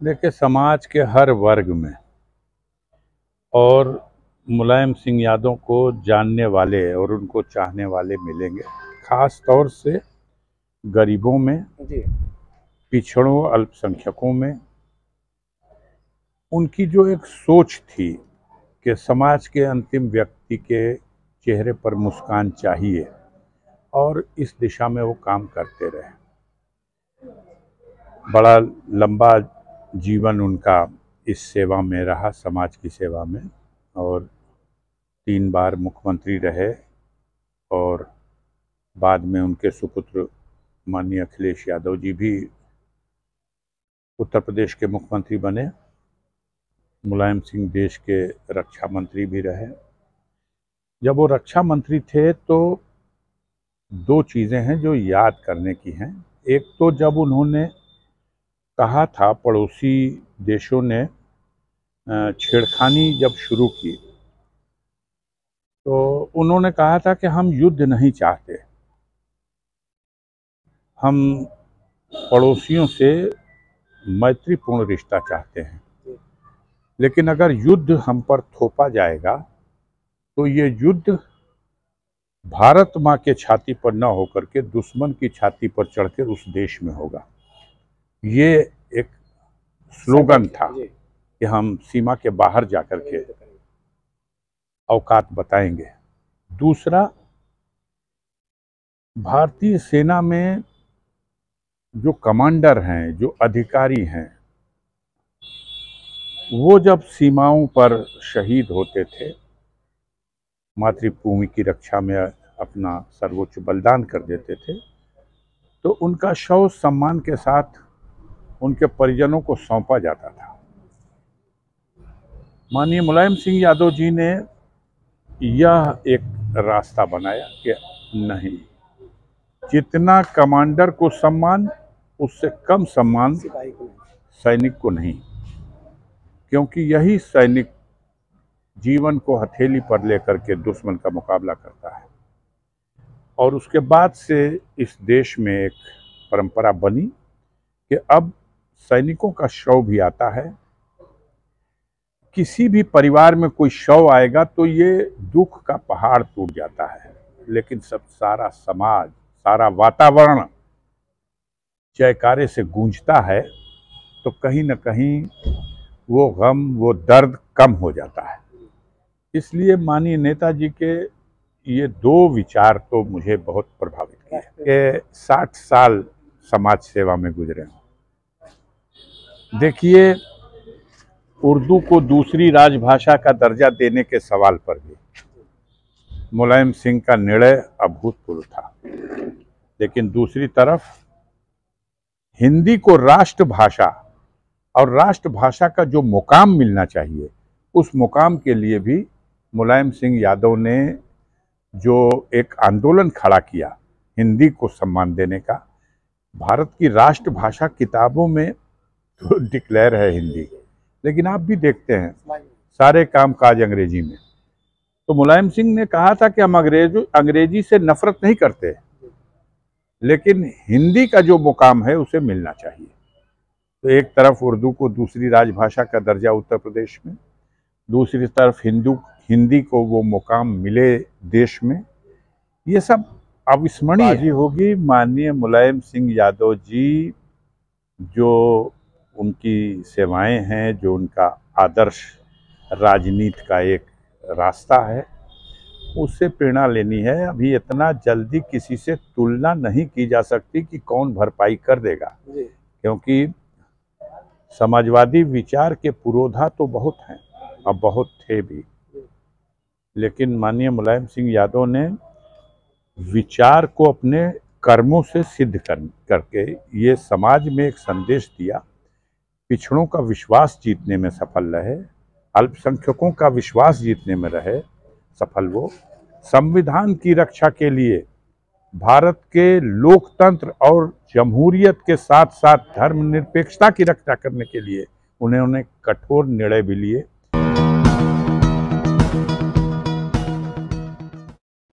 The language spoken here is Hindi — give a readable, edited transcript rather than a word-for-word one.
देखिए, समाज के हर वर्ग में और मुलायम सिंह यादव को जानने वाले और उनको चाहने वाले मिलेंगे। खास तौर से गरीबों में, पिछड़ों, अल्पसंख्यकों में उनकी जो एक सोच थी कि समाज के अंतिम व्यक्ति के चेहरे पर मुस्कान चाहिए और इस दिशा में वो काम करते रहे। बड़ा लंबा जीवन उनका इस सेवा में रहा, समाज की सेवा में, और 3 बार मुख्यमंत्री रहे और बाद में उनके सुपुत्र माननीय अखिलेश यादव जी भी उत्तर प्रदेश के मुख्यमंत्री बने। मुलायम सिंह देश के रक्षा मंत्री भी रहे। जब वो रक्षा मंत्री थे तो 2 चीज़ें हैं जो याद करने की हैं। एक तो जब उन्होंने कहा था, पड़ोसी देशों ने छेड़खानी जब शुरू की तो उन्होंने कहा था कि हम युद्ध नहीं चाहते, हम पड़ोसियों से मैत्रीपूर्ण रिश्ता चाहते हैं, लेकिन अगर युद्ध हम पर थोपा जाएगा तो ये युद्ध भारत माँ के छाती पर न होकर के दुश्मन की छाती पर चढ़कर उस देश में होगा। ये एक स्लोगन था कि हम सीमा के बाहर जाकर के औकात बताएंगे। दूसरा, भारतीय सेना में जो कमांडर हैं, जो अधिकारी हैं, वो जब सीमाओं पर शहीद होते थे, मातृभूमि की रक्षा में अपना सर्वोच्च बलिदान कर देते थे, तो उनका शव सम्मान के साथ उनके परिजनों को सौंपा जाता था। माननीय मुलायम सिंह यादव जी ने यह एक रास्ता बनाया कि नहीं, जितना कमांडर को सम्मान उससे कम सम्मान सैनिक को नहीं, क्योंकि यही सैनिक जीवन को हथेली पर लेकर के दुश्मन का मुकाबला करता है। और उसके बाद से इस देश में एक परंपरा बनी कि अब सैनिकों का शव भी आता है। किसी भी परिवार में कोई शव आएगा तो ये दुख का पहाड़ टूट जाता है, लेकिन सारा समाज, सारा वातावरण जयकारे से गूंजता है, तो कहीं न कहीं वो गम, वो दर्द कम हो जाता है। इसलिए माननीय नेताजी के ये 2 विचार तो मुझे बहुत प्रभावित किए कि 60 साल समाज सेवा में गुजरे हों। देखिए, उर्दू को दूसरी राजभाषा का दर्जा देने के सवाल पर भी मुलायम सिंह का निर्णय अभूतपूर्व था, लेकिन दूसरी तरफ हिंदी को राष्ट्रभाषा और राष्ट्रभाषा का जो मुकाम मिलना चाहिए, उस मुकाम के लिए भी मुलायम सिंह यादव ने जो एक आंदोलन खड़ा किया हिंदी को सम्मान देने का। भारत की राष्ट्रभाषा किताबों में तो डिक्लेयर है हिंदी, लेकिन आप भी देखते हैं सारे काम काज अंग्रेजी में। तो मुलायम सिंह ने कहा था कि हम अंग्रेजी से नफरत नहीं करते, लेकिन हिंदी का जो मुकाम है उसे मिलना चाहिए। तो एक तरफ उर्दू को दूसरी राजभाषा का दर्जा उत्तर प्रदेश में, दूसरी तरफ हिंदी को वो मुकाम मिले देश में, ये सब अविस्मरणीय होगी। माननीय मुलायम सिंह यादव जी, जो उनकी सेवाएं हैं, जो उनका आदर्श राजनीति का एक रास्ता है, उससे प्रेरणा लेनी है। अभी इतना जल्दी किसी से तुलना नहीं की जा सकती कि कौन भरपाई कर देगा, क्योंकि समाजवादी विचार के पुरोधा तो बहुत हैं, अब बहुत थे भी, लेकिन माननीय मुलायम सिंह यादव ने विचार को अपने कर्मों से सिद्ध करके ये समाज में एक संदेश दिया। पिछड़ों का विश्वास जीतने में सफल रहे, अल्पसंख्यकों का विश्वास जीतने में रहे सफल वो, संविधान की रक्षा के लिए, भारत के लोकतंत्र और जमहूरियत के साथ साथ धर्मनिरपेक्षता की रक्षा करने के लिए उन्होंने कठोर निर्णय भी लिए।